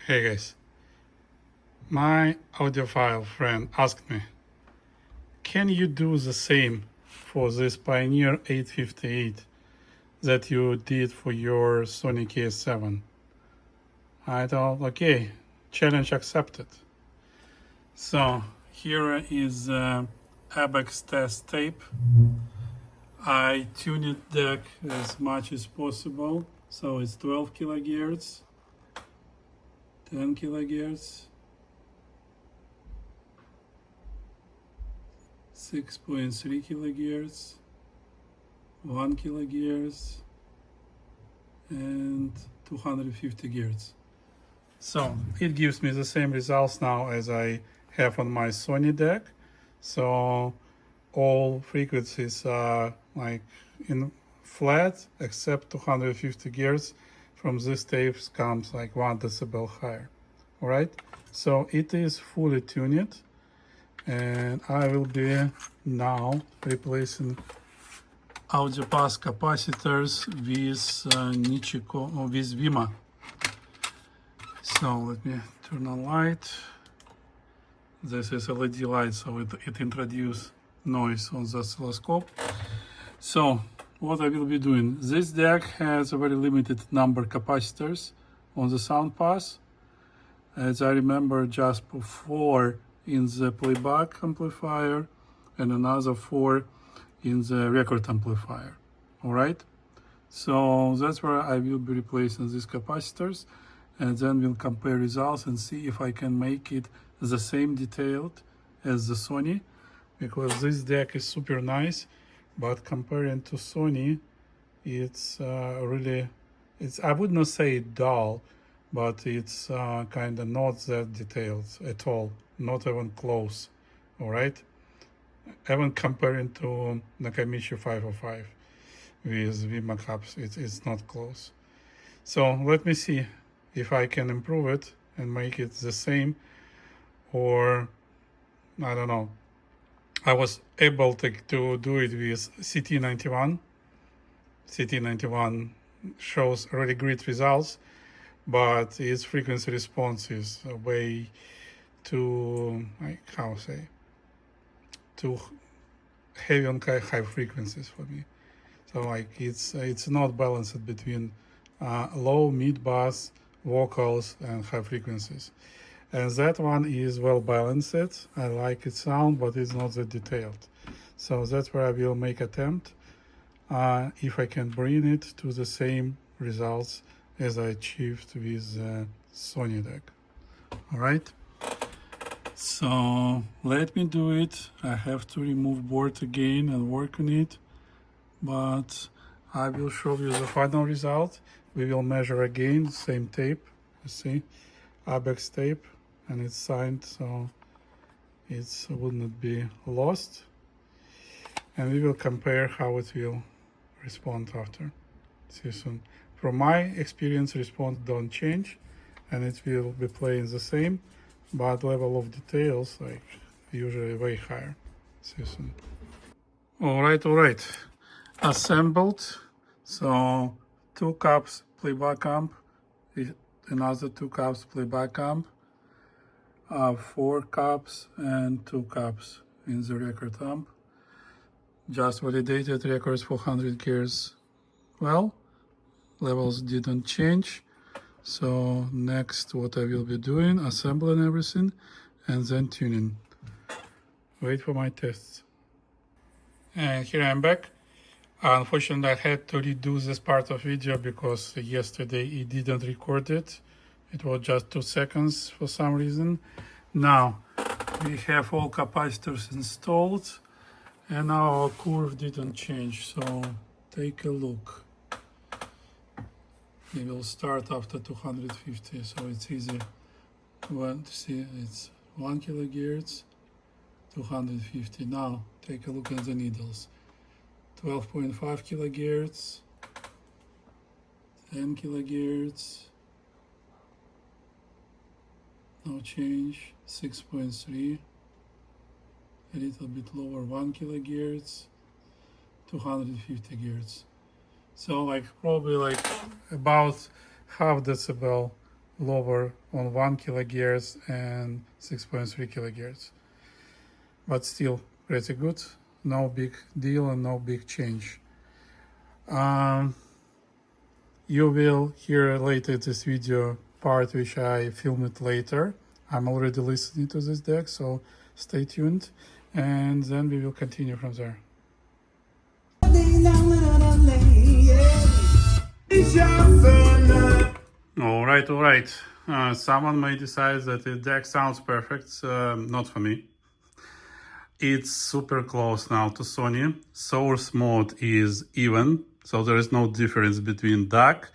Hey guys, my audiophile friend asked me, can you do the same for this Pioneer 858 that you did for your Sony KA7? I thought, okay, challenge accepted. So here is ABEX test tape. I tuned it deck as much as possible, so it's 12 kilohertz, 10 kilohertz, 6.3 kilohertz, 1 kilohertz, and 250 hertz. So it gives me the same results now as I have on my Sony deck. So all frequencies are like in flat except 250 hertz. From this tape comes like 1 decibel higher. All right, so it is fully tuned, and I will be now replacing audio pass capacitors with WIMA. So let me turn on light. This is LED light, so it introduces noise on the oscilloscope. So what I will be doing, this deck has a very limited number of capacitors on the sound pass. As I remember, just 4 in the playback amplifier and another 4 in the record amplifier. All right, so that's where I will be replacing these capacitors, and then we'll compare results and see if I can make it the same detailed as the Sony, because this deck is super nice, but comparing to Sony, it's really, I would not say dull, but it's kind of not that detailed at all, not even close. All right, even comparing to Nakamichi 505 with WIMA caps, it's not close. So let me see if I can improve it and make it the same, or I don't know. I was able to do it with CT91. CT91 shows really great results, but its frequency response is way too, like, how to say, too heavy on high frequencies for me. So like it's not balanced between low, mid bass, vocals, and high frequencies. And that one is well balanced. I like its sound, but it's not that detailed. So that's where I will make attempt if I can bring it to the same results as I achieved with Sony deck. All right. So let me do it. I have to remove board again and work on it, but I will show you the final result. We will measure again, same tape. You see, ABEX tape, and it's signed, so it would not be lost. And we will compare how it will respond after. See you soon. From my experience, response don't change, and it will be playing the same, but level of details like usually way higher. See you soon. All right. Assembled. So 2 cups playback amp, another 2 cups playback amp, 4 cups and 2 cups in the record amp. Just validated records for 100 gears. Well, levels didn't change. So next, what I will be doing, assembling everything and then tuning. Wait for my tests. And here I'm back. Unfortunately, I had to redo this part of video because yesterday it didn't record it. It was just 2 seconds for some reason. Now we have all capacitors installed, and our curve didn't change. So take a look. We will start after 250, so it's easy to see. It's 1 kilohertz, 250. Now take a look at the needles. 12.5 kilohertz, 10 kilohertz, no change. 6.3, a little bit lower, 1 kilohertz, 250 hertz. So like probably like about half decibel lower on 1 kilohertz and 6.3 kilohertz. But still pretty good. No big deal and no big change. You will hear later this video part which I filmed later. I'm already listening to this deck, so stay tuned, and then we will continue from there. All right. Someone may decide that the deck sounds perfect. Not for me. It's super close now to Sony. Source mode is even, so there is no difference between DAC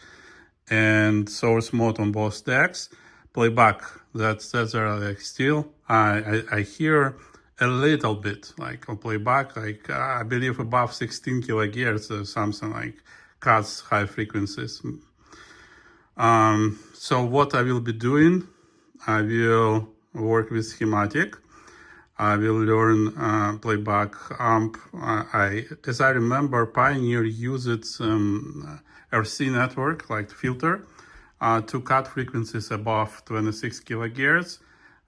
and source mode on both decks. Playback, that's like still. I hear a little bit like on playback, like I believe above 16 kilohertz or something, like cuts high frequencies. So what I will be doing, I will work with schematic. I will learn playback amp. As I remember, Pioneer used RC network, like filter, to cut frequencies above 26 kilohertz.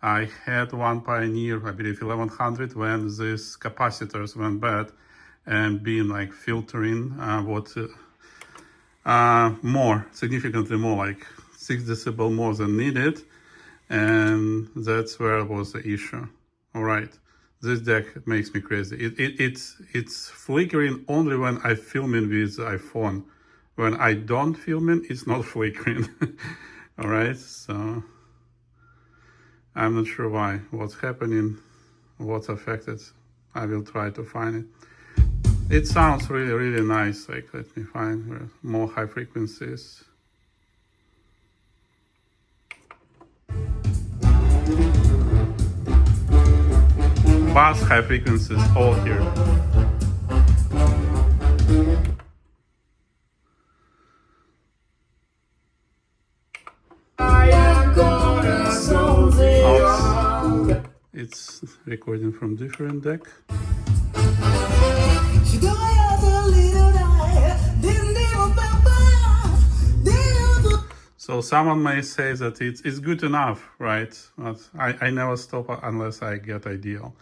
I had one Pioneer, I believe 1100, when these capacitors went bad, and being like filtering significantly more, like 6 decibel more than needed, and that's where was the issue. All right, this deck makes me crazy. It's flickering only when I filming with iPhone. When I don't filming, it's not flickering. All right, so I'm not sure why. What's happening? What's affected? I will try to find it. It sounds really nice. Like, let me find more high frequencies. Bass, high frequencies, all here. It's recording from different deck. So someone may say that it's good enough, right? But I never stop unless I get ideal.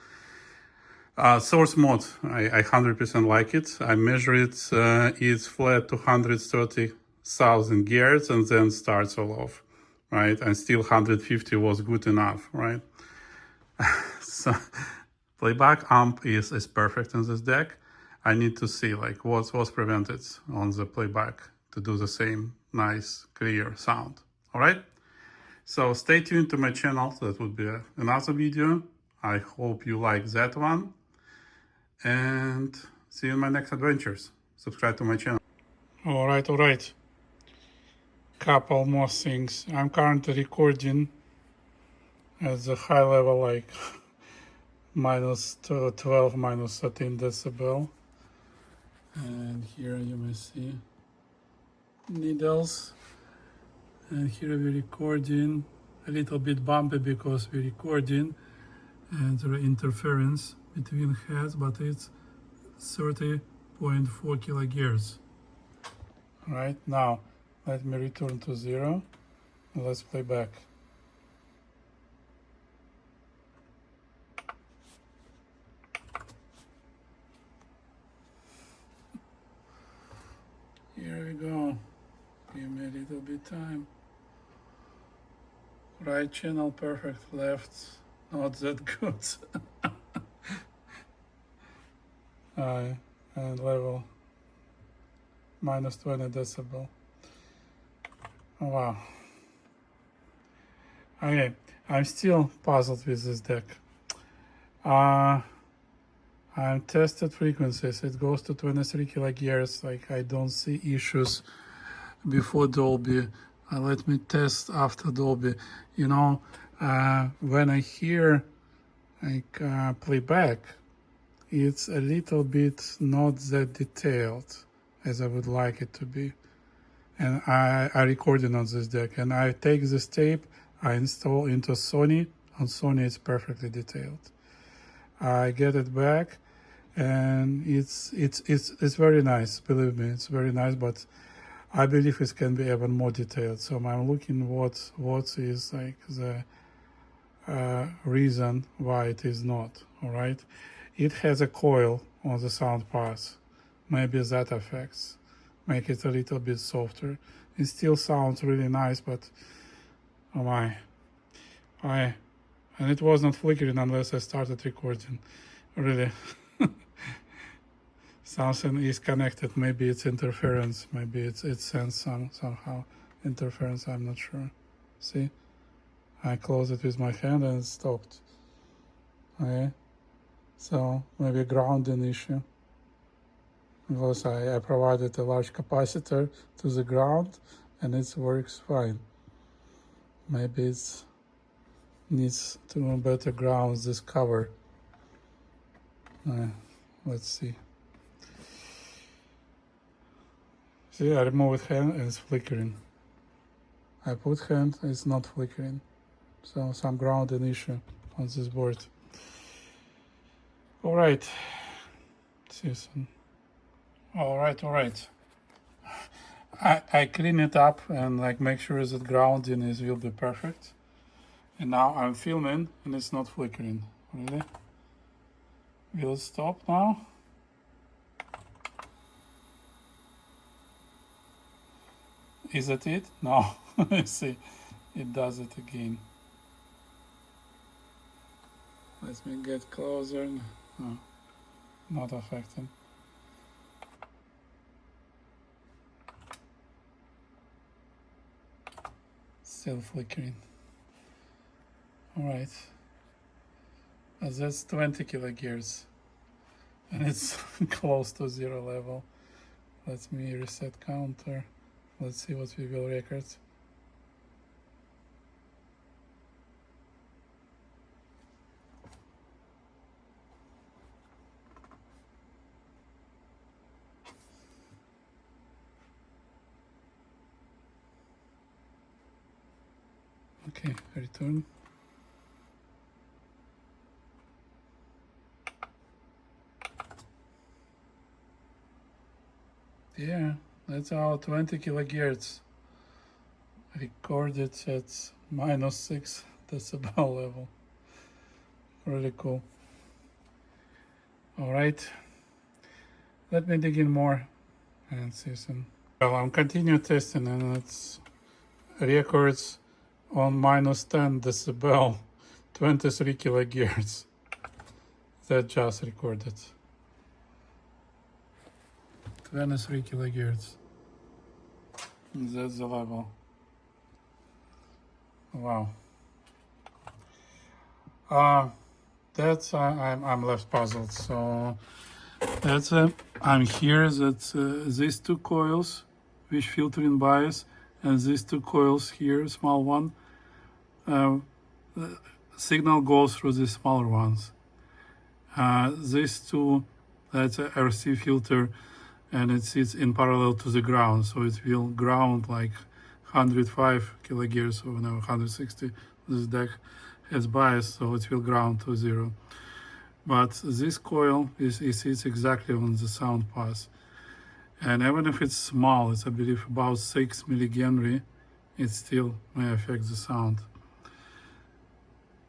Source mode, I 100% like it. I measure it, it's flat to 130,000 hertz and then starts all off, right? And still 150 was good enough, right? So playback amp is perfect in this deck. I need to see like what was prevented on the playback to do the same nice clear sound. All right, so stay tuned to my channel. That would be another video. I hope you like that one, and see you in my next adventures. Subscribe to my channel. All right. Couple more things. I'm currently recording at the high level, like minus 12, minus 13 decibel. And here you may see needles. And here we're recording a little bit bumpy because we're recording and there are interference between heads, but it's 30.4 kilohertz. All right, now let me return to 0 and let's play back. Here we go. Give me a little bit time. Right channel perfect, left not that good. And level minus 20 decibel. Oh, wow. Okay, I'm still puzzled with this deck. I'm tested frequencies. It goes to 23 kilohertz. Like, I don't see issues before Dolby. Let me test after Dolby. You know, when I hear like playback, it's a little bit not that detailed as I would like it to be. And I recorded on this deck, and I take this tape, I install into Sony. On Sony, it's perfectly detailed. I get it back, and it's very nice. Believe me, it's very nice. But I believe it can be even more detailed. So I'm looking what is like the reason why it is not. All right, it has a coil on the sound pass. Maybe that affects, make it a little bit softer. It still sounds really nice, but oh my, and it was not flickering unless I started recording. Really, something is connected. Maybe it's interference. Maybe it sends somehow interference. I'm not sure. See, I closed it with my hand and it stopped. Okay, so maybe a grounding issue. Because I provided a large capacitor to the ground and it works fine. Maybe it needs to better ground this cover. Let's see. See, I removed hand and it's flickering. I put hand, it's not flickering. So some grounding issue on this board. All right. See some. All right. I clean it up and like make sure that grounding will be perfect. And now I'm filming and it's not flickering. Really? Will it stop now? Is that it? No. See, it does it again. Let me get closer. No, not affecting. Still flickering. All right. That's 20 kilohertz. And it's close to zero level. Let me reset counter. Let's see what we will record. Okay, return. Yeah, that's our 20 kilohertz. Recorded at -6 decibel level. Really cool. All right, let me dig in more and see some. Well, I'm continue testing and it's records on -10 decibel, 23 kilohertz. That just recorded. 23 kilohertz. That's the level. Wow. That's I'm left puzzled. So that's I'm here. That these two coils, which filtering bias, and these two coils here, small one. Signal goes through the smaller ones. These two, that's a RC filter, and it sits in parallel to the ground, so it will ground like 105 kilohertz or 160. This deck has bias, so it will ground to zero. But this coil sits exactly on the sound pass, and even if it's small, it's I believe about 6 millihenry, it still may affect the sound.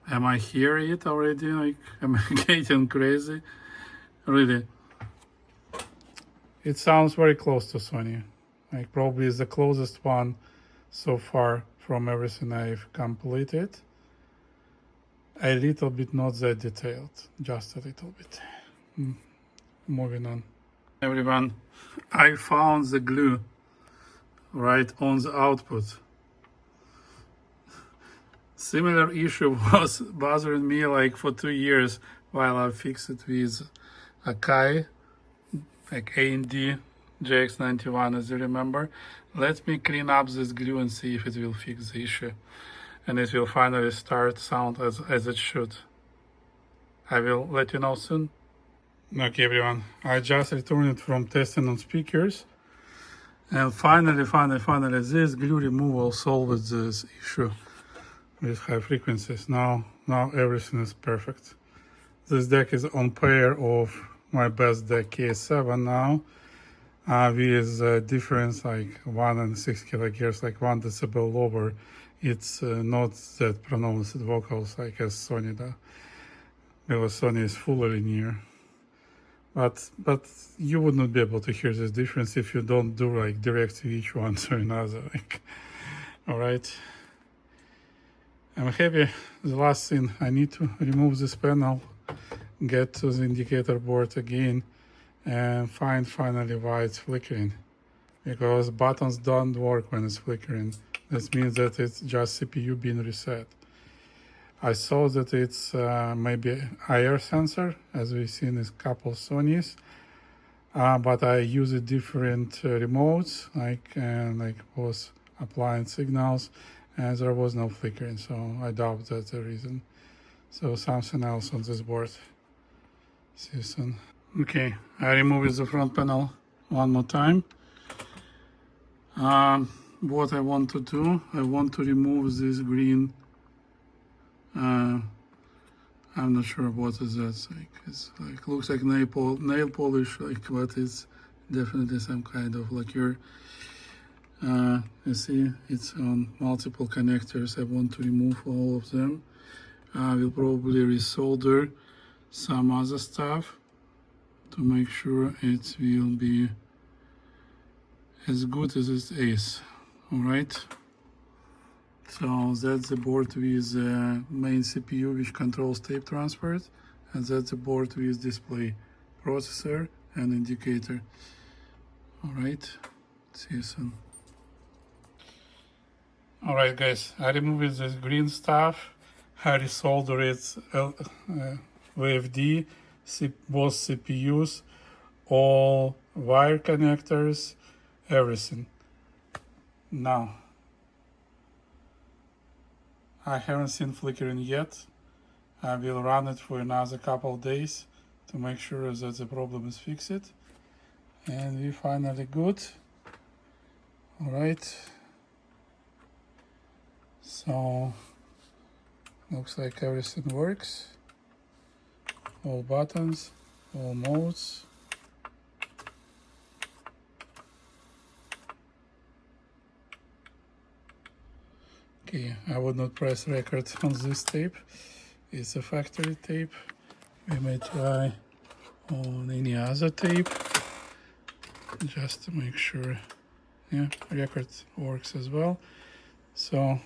Am I hearing it already? Like, am I getting crazy? Really, it sounds very close to Sony. Like probably is the closest one so far from everything I've completed. A little bit not that detailed, just a little bit. Moving on. Everyone, I found the glue right on the output. Similar issue was bothering me like for 2 years while I fixed it with Akai, like A&D JX91, as you remember. Let me clean up this glue and see if it will fix the issue. And it will finally start sound as it should. I will let you know soon. Okay, everyone, I just returned it from testing on speakers. And finally, this glue removal solved this issue with high frequencies. Now everything is perfect. This deck is on pair of my best deck K7 now. with a difference like 1 and 6 kilohertz, like 1 decibel lower. It's not that pronounced vocals like as Sony does, because Sony is fully linear. But you would not be able to hear this difference if you don't do like direct switch one to another. Like, all right. I'm happy. The last thing, I need to remove this panel, get to the indicator board again, and find finally why it's flickering. Because buttons don't work when it's flickering. This means that it's just CPU being reset. I saw that it's maybe IR sensor, as we've seen in a couple of Sonys, but I use different remotes, like was applying signals, and there was no flickering, so I doubt that's the reason. So something else on this board. See you soon. Okay, I removed the front panel one more time. What I want to do, I want to remove this green. I'm not sure what is that. It's like looks like nail polish, but it's definitely some kind of lacquer. You see, it's on multiple connectors. I want to remove all of them. I will probably resolder some other stuff to make sure it will be as good as it is. All right. So that's the board with the main CPU which controls tape transfer, and that's the board with display, processor, and indicator. All right. See you soon. All right, guys. I removed this green stuff. I resoldered it, VFD, both CPUs, all wire connectors, everything. Now, I haven't seen flickering yet. I will run it for another couple of days to make sure that the problem is fixed. And we finally good. All right. So, looks like everything works. All buttons, all modes. Okay, I would not press record on this tape. It's a factory tape. We may try on any other tape just to make sure. Yeah, record works as well. So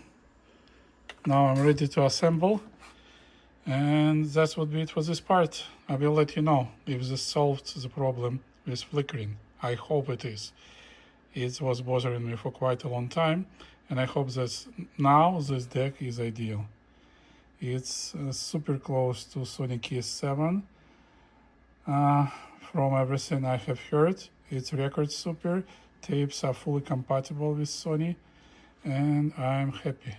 now I'm ready to assemble, and that's what be it for this part. I will let you know if this solved the problem with flickering. I hope it is. It was bothering me for quite a long time, and I hope that now this deck is ideal. It's super close to Sony KA7. From everything I have heard, it's record super. Tapes are fully compatible with Sony, and I'm happy.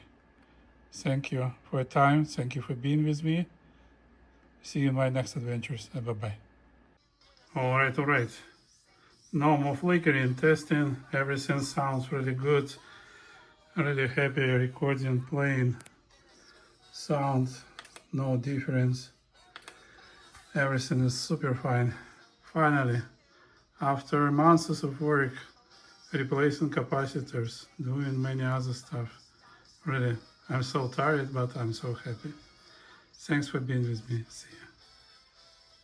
Thank you for your time. Thank you for being with me. See you in my next adventures. Bye-bye. All right. No more flickering, testing. Everything sounds really good. Really happy recording, playing. Sound, no difference. Everything is super fine. Finally, after months of work, replacing capacitors, doing many other stuff. Really, I'm so tired, but I'm so happy. Thanks for being with me. See you.